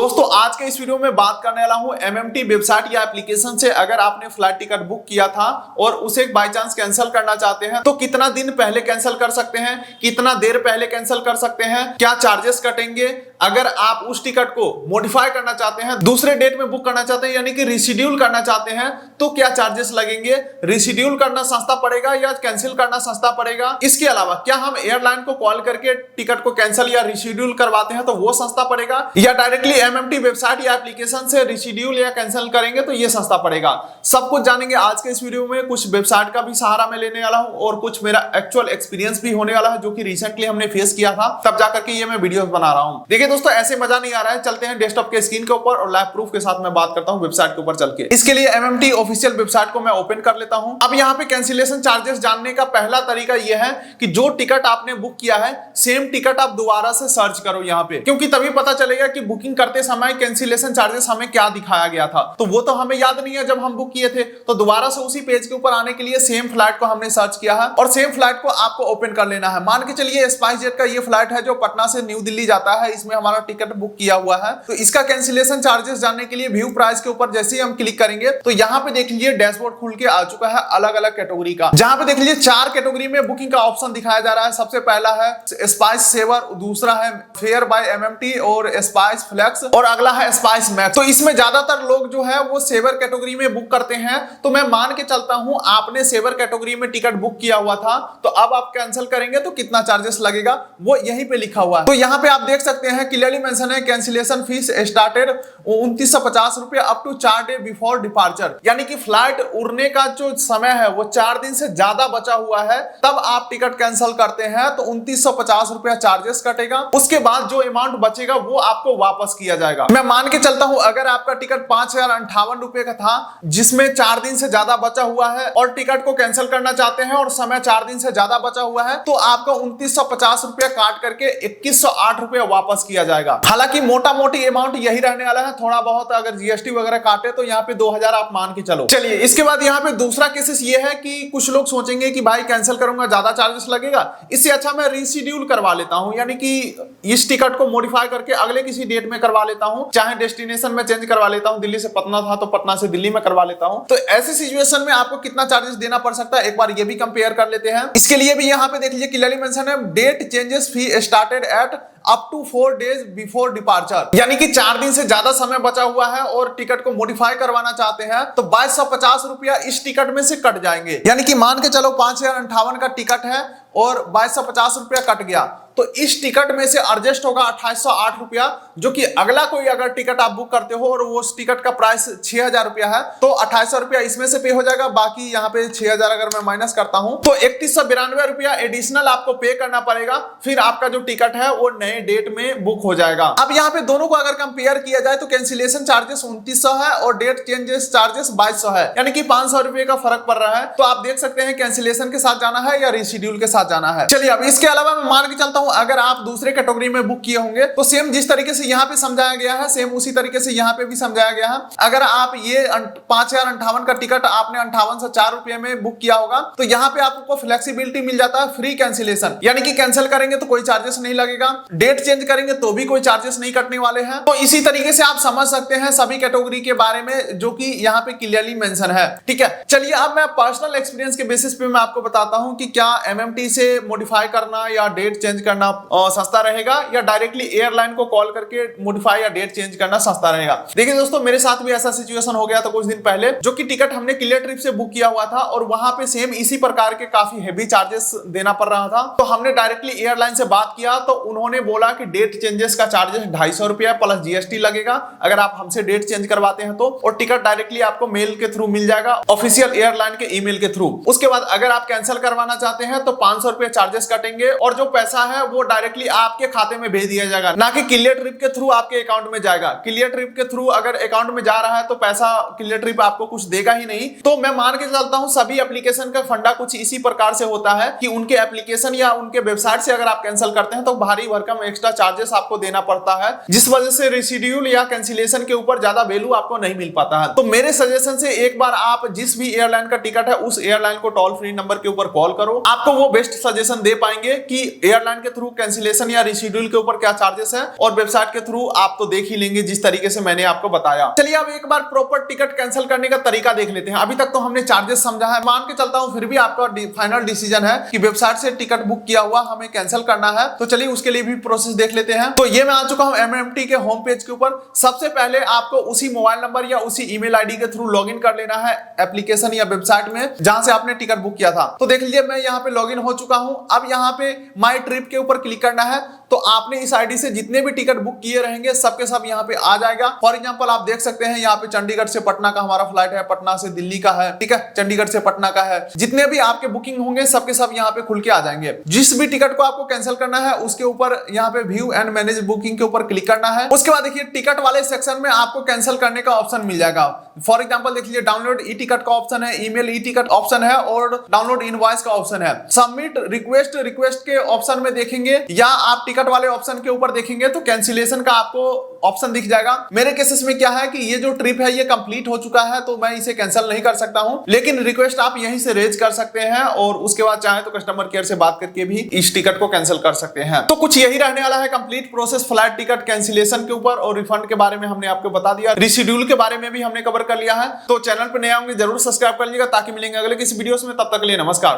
दोस्तों आज के इस वीडियो में बात करने वाला हूं एमएमटी वेबसाइट या एप्लीकेशन से अगर आपने फ्लाइट टिकट बुक किया था और उसे बाय चांस कैंसिल करना चाहते हैं तो कितना दिन पहले कैंसिल कर सकते हैं, कितना देर पहले कैंसिल कर सकते हैं, क्या चार्जेस कटेंगे। अगर आप उस टिकट को मॉडिफाई करना चाहते हैं, दूसरे डेट में बुक करना चाहते हैं यानी कि रिशेड्यूल करना चाहते हैं तो क्या चार्जेस लगेंगे, रिशेड्यूल करना सस्ता पड़ेगा या कैंसिल करना सस्ता पड़ेगा। इसके अलावा क्या हम एयरलाइन को कॉल करके टिकट को कैंसिल या रिशेड्यूल करवाते हैं तो वो सस्ता पड़ेगा, या डायरेक्टली एमएमटी वेबसाइट या एप्लीकेशन से रिशेड्यूल या कैंसिल करेंगे तो ये सस्ता पड़ेगा। सब कुछ जानेंगे आज के इस वीडियो में। कुछ वेबसाइट का भी सहारा मैं लेने वाला हूं और कुछ मेरा एक्चुअल एक्सपीरियंस भी होने वाला है जो कि रिसेंटली हमने फेस किया था, तब जाकर के ये मैं वीडियोस बना रहा हूं। देखिए दोस्तों ऐसे मजा नहीं आ रहा है, चलते हैं डेस्कटॉप के स्क्रीन के ऊपर और लाइव प्रूफ के साथ मैं बात करता हूं वेबसाइट के ऊपर चल के। इसके लिए एमएमटी ऑफिशियल वेबसाइट को मैं ओपन कर लेता हूं। अब यहाँ पे कैंसिलेशन चार्जेस जानने का पहला तरीका यह है कि जो टिकट आपने बुक किया है सेम टिकट आप दोबारा से सर्च करो यहाँ पे, क्योंकि तभी पता चलेगा कि बुकिंग करते समय कैंसिलेशन चार्जेस हमें क्या दिखाया गया था। तो वो तो हमें याद नहीं है जब हम बुक किए थे, तो दोबारा से उसी पेज के ऊपर आने के लिए सेम फ्लाइट को हमने सर्च किया है और सेम फ्लाइट को आपको ओपन कर लेना है। मान के चलिए स्पाइसजेट का ये फ्लाइट है जो पटना से न्यू दिल्ली जाता है, इसमें हमारा टिकट बुक किया हुआ है। तो इसका कैंसिलेशन चार्जेस जानने के लिए व्यू प्राइस के ऊपर जैसे ही हम क्लिक करेंगे तो यहाँ पे देख लीजिए डैशबोर्ड खुल के आ चुका है अलग अलग कैटेगरी का, जहां पे देख लीजिए 4 कैटेगरी में बुकिंग का ऑप्शन दिखाया जा रहा है। सबसे पहला है स्पाइस सेवर, दूसरा है फेयर बाय एमएमटी और स्पाइस फ्लेक्स और अगला है स्पाइस मैक्स। तो इसमें ज्यादातर लोग जो है वो सेवर कैटेगरी में बुक करते हैं। तो मैं मान के चलता हूं आपने सेवर कैटेगरी में टिकट बुक किया हुआ था, तो अब आप कैंसिल करेंगे तो कितना चार्जेस लगेगा वो यहीं पे लिखा हुआ है। तो यहाँ पे आप देख सकते हैं क्लियरली मेंशन है कैंसिलेशन फीस स्टार्टेड 2950 रुपए up to 4 day before departure, यानी कि फ्लाइट उड़ने का जो समय है वो 4 दिन से ज्यादा बचा हुआ है, तब आप टिकट कैंसिल करते हैं तो 2950 रुपया चार्जेस कटेगा। उसके बाद जो अमाउंट बचेगा वो आपको वापस किया जाएगा। मैं मान के चलता हूं अगर आपका टिकट 5058 रुपए का था जिसमें 4 दिन से ज्यादा बचा हुआ है और टिकट को कैंसिल करना चाहते हैं और समय 4 दिन से ज्यादा बचा हुआ है, तो आपका 2950 रुपया काट करके 2108 रुपया वापस किया जाएगा। हालांकि मोटा मोटी अमाउंट यही रहने वाला है, थोड़ा बहुत अगर जीएसटी वगैरह काटे तो यहाँ पे 2000 आप मान के चलो। चलिए इसके बाद यहाँ पे दूसरा केसेस ये है कि कुछ लोग सोचेंगे कि भाई कैंसिल करूंगा ज्यादा चार्जेस लगेगा, इससे अच्छा मैं रीशेड्यूल करवा लेता हूं, यानी कि इस टिकट को मॉडिफाई करके अगले किसी डेट में करवा लेता हूं, चाहे डेस्टिनेशन में चेंज करवा लेता हूं, दिल्ली से पटना था तो पटना से दिल्ली में करवा लेता हूं। तो ऐसी सिचुएशन में आपको कितना चार्जेस देना पड़ सकता है एक बार ये भी कंपेयर कर लेते हैं। इसके लिए भी यहाँ पे देख लीजिए क्लियरली मेंशन है date changes fee started at up to 4 days before departure, यानी कि 4 दिन से ज्यादा समय बचा हुआ है और टिकट को मॉडिफाई करवाना चाहते हैं तो 2250 रुपया इस टिकट में से कट जाएंगे। यानी कि मान के चलो 5058 का टिकट है और 2250 रुपया कट गया तो इस टिकट में से एडजस्ट होगा 2808 रुपया, जो कि अगला कोई अगर टिकट आप बुक करते हो और वो उस टिकट का प्राइस 6000 रुपया है तो 2800 रुपया इसमें से पे हो जाएगा। बाकी यहाँ पे 6000 अगर मैं माइनस करता हूं तो 3192 रुपया एडिशनल आपको पे करना पड़ेगा, फिर आपका जो टिकट है वो नए डेट में बुक हो जाएगा। अब यहाँ पे दोनों को अगर कंपेयर किया जाए तो कैंसिलेशन चार्जेस 2900 है और डेट चेंजेस चार्जेस 2200 है, यानी कि 500 रुपये का फर्क पड़ रहा है। तो आप देख सकते हैं कैंसिलेशन के साथ जाना है या रिशेड्यूल के साथ जाना है। चलिए अब इसके अलावा मैं मान के चलता हूं अगर आप दूसरे कैटेगरी में बुक किए होंगे तो सेम जिस तरीके से यहाँ पे समझाया गया है सेम उसी तरीके से यहाँ पे भी समझाया गया है। अगर आप ये 5058 का टिकट आपने 58 से 4 रुपए में बुक किया होगा तो यहाँ पे आपको फ्लेक्सिबिलिटी मिल जाता है फ्री कैंसिलेशन, यानी कि कैंसिल करेंगे तो कोई चार्जेस नहीं लगेगा, डेट चेंज करेंगे तो भी कोई चार्जेस नहीं कटने वाले हैं। तो इसी तरीके से आप समझ सकते हैं सभी कैटेगरी के बारे में जो कि यहाँ पे क्लियरली मेंशन है। ठीक है, चलिए अब मैं पर्सनल एक्सपीरियंस के बेसिस पे मैं आपको बताता हूँ कि क्या एमएमटी से मॉडिफाई करना या डेट चेंज करना सस्ता रहेगा या डायरेक्टली एयरलाइन को कॉल करके मॉडिफाई या डेट चेंज करना सस्ता रहेगा। देखिए दोस्तों मेरे साथ भी ऐसा सिचुएशन हो गया था कुछ दिन पहले, जो कि टिकट हमने क्लियर ट्रिप से बुक किया हुआ था और वहां पे सेम इसी प्रकार के काफी हेवी चार्जेस देना पड़ रहा था। तो हमने डायरेक्टली एयरलाइन से बात किया तो उन्होंने बोला कि डेट चेंजेस का चार्जेस 250 रुपया प्लस जीएसटी लगेगा अगर आप हमसे डेट चेंज करवाते हैं तो, और टिकट डायरेक्टली आपको मेल के थ्रू मिल जाएगा ऑफिशियल एयरलाइन के ईमेल के थ्रू। उसके बाद अगर आप कैंसिल करवाना चाहते हैं तो 500 रुपया चार्जेस कटेंगे और जो पैसा है वो डायरेक्टली आपके खाते में भेज दिया जाएगा, ना कि क्लियर ट्रिप के थ्रू आपके अकाउंट में जाएगा। क्लियर ट्रिप के थ्रू अगर अकाउंट में जा रहा है तो पैसा क्लियर ट्रिप आपको कुछ देगा ही नहीं। तो मैं मान के चलता हूं सभी एप्लीकेशन का फंडा कुछ इसी प्रकार से होता है कि उनके एप्लीकेशन या उनके वेबसाइट से अगर आप कैंसिल करते हैं तो भारी भरकम एक्स्ट्रा चार्जेस आपको देना पड़ता है, जिस वजह से रिशेड्यूल या कैंसिलेशन के ऊपर ज्यादा वैल्यू आपको नहीं मिल पाता है। तो मेरे सजेशन से एक बार आप जिस भी एयरलाइन का टिकट है उस एयरलाइन को टोल फ्री नंबर के ऊपर कॉल करो, आपको वो बेस्ट सजेशन दे पाएंगे कि एयरलाइन के के थ्रू कैंसिलेशन या रिशेड्यूल के ऊपर क्या चार्जेस है, और वेबसाइट के थ्रू आप तो देख ही लेंगे जिस तरीके से मैंने आपको बताया। चलिए अब एक बार प्रॉपर टिकट कैंसिल करने का तरीका देख लेते हैं। अभी तक तो हमने चार्जेस समझा है, मान के चलता हूं फिर भी आपका फाइनल डिसीजन है कि वेबसाइट से टिकट बुक किया हुआ हमें कैंसिल करना है, तो चलिए उसके लिए भी प्रोसेस देख लेते हैं। तो ये मैं आ चुका हूं एमएमटी के होम पेज के ऊपर। सबसे पहले आपको उसी मोबाइल नंबर या उसी ईमेल आईडी के थ्रू लॉगिन कर लेना है एप्लीकेशन या वेबसाइट में जहां से आपने टिकट बुक किया था। तो देख लीजिए मैं यहाँ पे लॉगिन हो चुका हूं। अब यहाँ पे माई ट्रिप के ऊपर क्लिक करना है, तो आपने इस आईडी से जितने भी टिकट बुक किए रहेंगे सबके सब यहाँ पे आ जाएगा। फॉर एग्जांपल आप देख सकते हैं यहाँ पे चंडीगढ़ से पटना का हमारा फ्लाइट है, पटना से दिल्ली का है, ठीक है, चंडीगढ़ से पटना का है। जितने भी आपके बुकिंग होंगे सबके सब यहाँ पे खुल के आ जाएंगे। जिस भी टिकट को आपको कैंसिल करना है उसके ऊपर यहाँ पे व्यू एंड मैनेज बुकिंग के ऊपर क्लिक करना है। उसके बाद देखिए टिकट वाले सेक्शन में आपको कैंसिल करने का ऑप्शन मिल जाएगा। फॉर एग्जांपल देख लीजिए डाउनलोड ई टिकट का ऑप्शन है, ईमेल ई टिकट ऑप्शन है और डाउनलोड इनवॉइस का ऑप्शन है। सबमिट रिक्वेस्ट के ऑप्शन में देखेंगे या आप टिकट वाले ऑप्शन के ऊपर देखेंगे तो कैंसिलेशन का आपको ऑप्शन दिख जाएगा। मेरे केसेस में क्या है कि ये जो ट्रिप है ये कंप्लीट हो चुका है तो मैं इसे कैंसिल नहीं कर सकता हूं, लेकिन रिक्वेस्ट आप यहीं से रेज कर सकते हैं और उसके बाद चाहे तो कस्टमर केयर से बात करके भी इस टिकट को कैंसिल कर सकते हैं। तो कुछ यही रहने वाला है complete process flight ticket cancellation के ऊपर, और रिफंड के बारे में हमने आपको बता दिया, रिशेड्यूल के बारे में भी हमने कवर कर लिया है। तो चैनल पर नए होंगे जरूर सब्सक्राइब कर लीजिएगा ताकि मिलेंगे अगले किसी वीडियो में। तब तक के लिए नमस्कार।